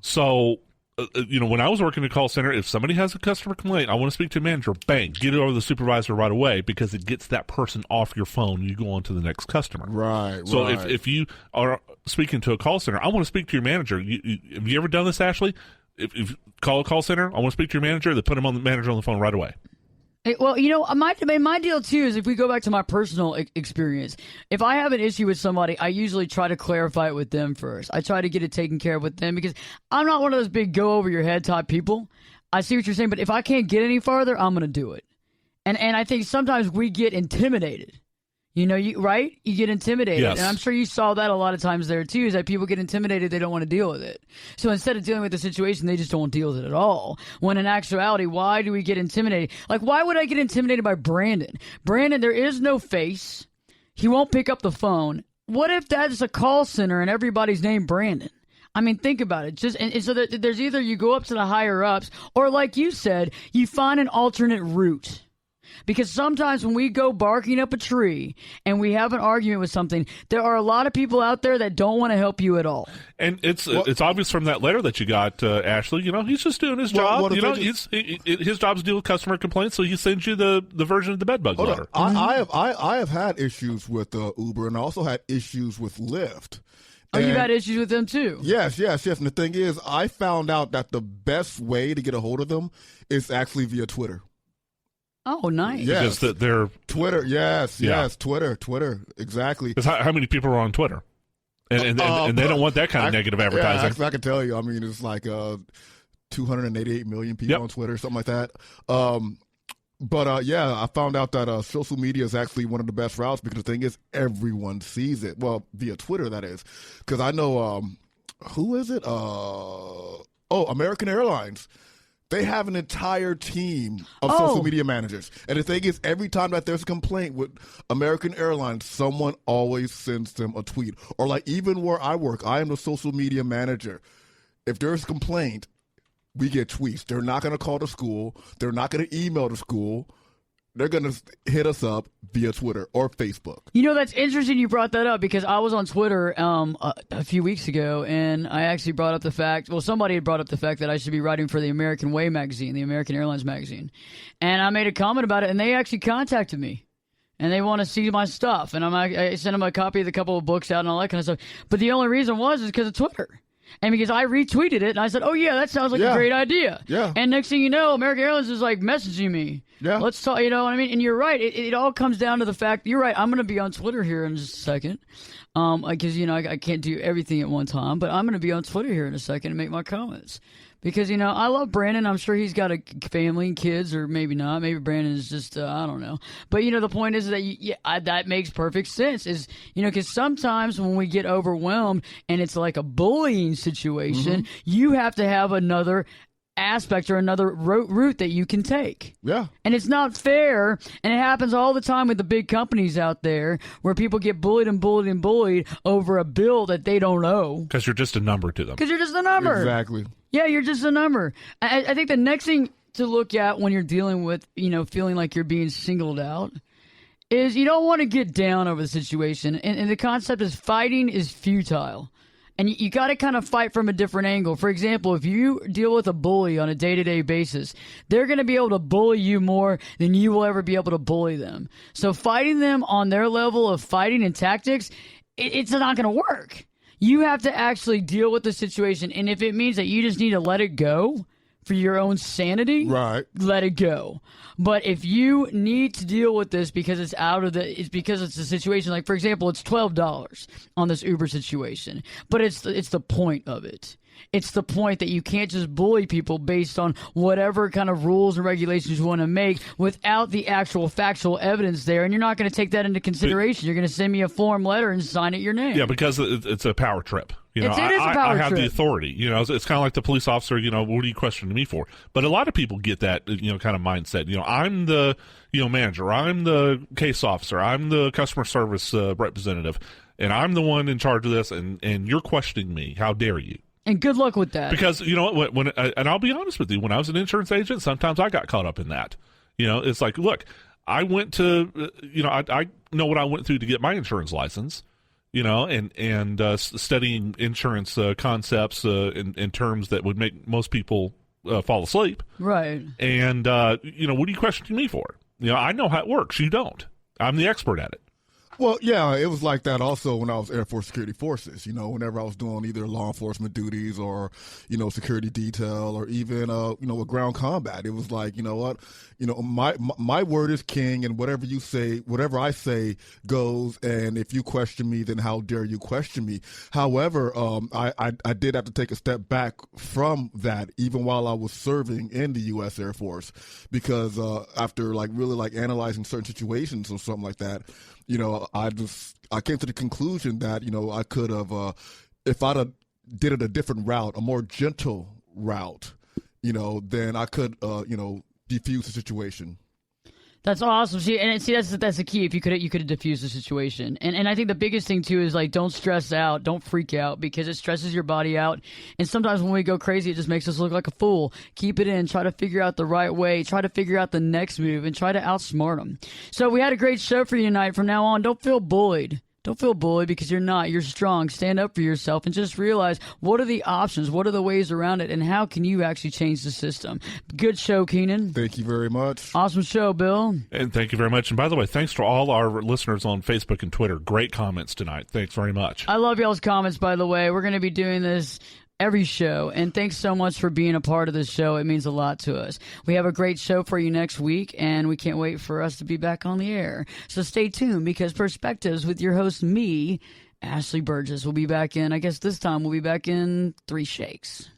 Speaker 3: So, when I was working in a call center, if somebody has a customer complaint, I want to speak to a manager, bang, get it over to the supervisor right away, because it gets that person off your phone and you go on to the next customer.
Speaker 4: Right.
Speaker 3: So if you are speaking to a call center, I want to speak to your manager. Have you ever done this, Ashley? If you call a call center, I want to speak to your manager, they put the manager on the phone right away.
Speaker 2: Well, my deal, too, is if we go back to my personal experience, if I have an issue with somebody, I usually try to clarify it with them first. I try to get it taken care of with them, because I'm not one of those big go-over-your-head type people. I see what you're saying, but if I can't get any farther, I'm going to do it. And I think sometimes we get intimidated. You get intimidated.
Speaker 3: Yes.
Speaker 2: And I'm sure you saw that a lot of times there, too, is that people get intimidated. They don't want to deal with it. So instead of dealing with the situation, they just don't deal with it at all. When in actuality, why do we get intimidated? Like, why would I get intimidated by Brandon? Brandon, there is no face. He won't pick up the phone. What if that's a call center and everybody's named Brandon? Think about it. So that there's either you go up to the higher ups, or like you said, you find an alternate route. Because sometimes when we go barking up a tree and we have an argument with something, there are a lot of people out there that don't want to help you at all.
Speaker 3: And it's obvious from that letter that you got, Ashley. He's just doing his job. His job is to deal with customer complaints, so he sends you the version of the bedbug letter.
Speaker 4: I have had issues with Uber, and I also had issues with Lyft.
Speaker 2: Oh, you've had issues with them too?
Speaker 4: Yes. And the thing is, I found out that the best way to get a hold of them is actually via Twitter.
Speaker 2: Oh, nice.
Speaker 4: Yes.
Speaker 3: Because they're
Speaker 4: Twitter. Yes, Twitter. Exactly.
Speaker 3: Because how many people are on Twitter? And they don't want that kind of negative advertising.
Speaker 4: Yeah, I can tell you. I mean, it's like 288 million people on Twitter, something like that. But I found out that social media is actually one of the best routes because the thing is, everyone sees it. Well, via Twitter, that is. Because I know, who is it? American Airlines. They have an entire team of social media managers. And the thing is, every time that there's a complaint with American Airlines, someone always sends them a tweet. Or like even where I work, I am the social media manager. If there's a complaint, we get tweets. They're not going to call the school. They're not going to email the school. They're going to hit us up via Twitter or Facebook.
Speaker 2: You know, that's interesting you brought that up because I was on Twitter a few weeks ago, and I actually brought up the fact, somebody had brought up the fact that I should be writing for the American Way magazine, the American Airlines magazine. And I made a comment about it, and they actually contacted me. And they want to see my stuff. And I sent them a copy of a couple of books out and all that kind of stuff. But the only reason is because of Twitter. And because I retweeted it, and I said, oh, yeah, that sounds like a great idea. Yeah. And next thing you know, American Airlines is like messaging me. Yeah. Let's talk, you know what I mean? And you're right. It all comes down to the fact, you're right, I'm going to be on Twitter here in just a second. Because, I can't do everything at one time. But I'm going to be on Twitter here in a second and make my comments. Because, I love Brandon. I'm sure he's got a family and kids, or maybe not. Maybe Brandon is just, I don't know. But, the point is that that makes perfect sense. Is, because sometimes when we get overwhelmed and it's like a bullying situation, you have to have another aspect or another route that you can take. Yeah. And it's not fair, and it happens all the time with the big companies out there where people get bullied and bullied and bullied over a bill that they don't owe.
Speaker 3: Because you're just a number to them.
Speaker 2: Because you're just a number.
Speaker 4: Exactly.
Speaker 2: Yeah, you're just a number. I think the next thing to look at when you're dealing with, feeling like you're being singled out is you don't want to get down over the situation. And the concept is fighting is futile. And you got to kind of fight from a different angle. For example, if you deal with a bully on a day-to-day basis, they're going to be able to bully you more than you will ever be able to bully them. So fighting them on their level of fighting and tactics, it's not going to work. You have to actually deal with the situation. And if it means that you just need to let it go for your own sanity, right, let it go. But if you need to deal with this because it's because it's a situation, like, for example, it's $12 on this Uber situation, but it's the point of it. It's the point that you can't just bully people based on whatever kind of rules and regulations you want to make without the actual factual evidence there. And you're not going to take that into consideration. You're going to send me a form letter and sign it your name.
Speaker 3: Yeah, because it's a power trip.
Speaker 2: It is a power trip.
Speaker 3: I have the authority. It's kind of like the police officer, what are you questioning me for? But a lot of people get that, kind of mindset. I'm the, manager. I'm the case officer. I'm the customer service representative. And I'm the one in charge of this. And you're questioning me. How dare you?
Speaker 2: And good luck with that.
Speaker 3: Because, when and I'll be honest with you, when I was an insurance agent, sometimes I got caught up in that. It's like, look, I went to, I know what I went through to get my insurance license, and studying insurance concepts in terms that would make most people fall asleep.
Speaker 2: Right.
Speaker 3: And, what are you questioning me for? I know how it works. You don't. I'm the expert at it.
Speaker 4: Well, yeah, it was like that also when I was Air Force Security Forces, whenever I was doing either law enforcement duties or, security detail or even, with ground combat. It was like, what, my word is king, and whatever you say, whatever I say goes. And if you question me, then how dare you question me? However, I did have to take a step back from that, even while I was serving in the U.S. Air Force, because after really analyzing certain situations or something like that, I came to the conclusion that, I could have, if I'd have did it a different route, a more gentle route, then I could, defuse the situation.
Speaker 2: That's awesome. That's the key. If you could have diffused the situation. And I think the biggest thing too is don't stress out, don't freak out, because it stresses your body out. And sometimes when we go crazy, it just makes us look like a fool. Keep it in, try to figure out the right way, try to figure out the next move, and try to outsmart them. So we had a great show for you tonight. From now on, don't feel bullied. Don't feel bullied, because you're not. You're strong. Stand up for yourself and just realize what are the options, what are the ways around it, and how can you actually change the system. Good show, Keenan.
Speaker 4: Thank you very much.
Speaker 2: Awesome show, Bill.
Speaker 3: And thank you very much. And by the way, thanks to all our listeners on Facebook and Twitter. Great comments tonight. Thanks very much.
Speaker 2: I love y'all's comments, by the way. We're going to be doing this every show. And thanks so much for being a part of this show. It means a lot to us. We have a great show for you next week, and we can't wait for us to be back on the air. So stay tuned, because Perspectives with your host, me, Ashley Berges, will be back in, I guess this time we'll be back in 3 shakes.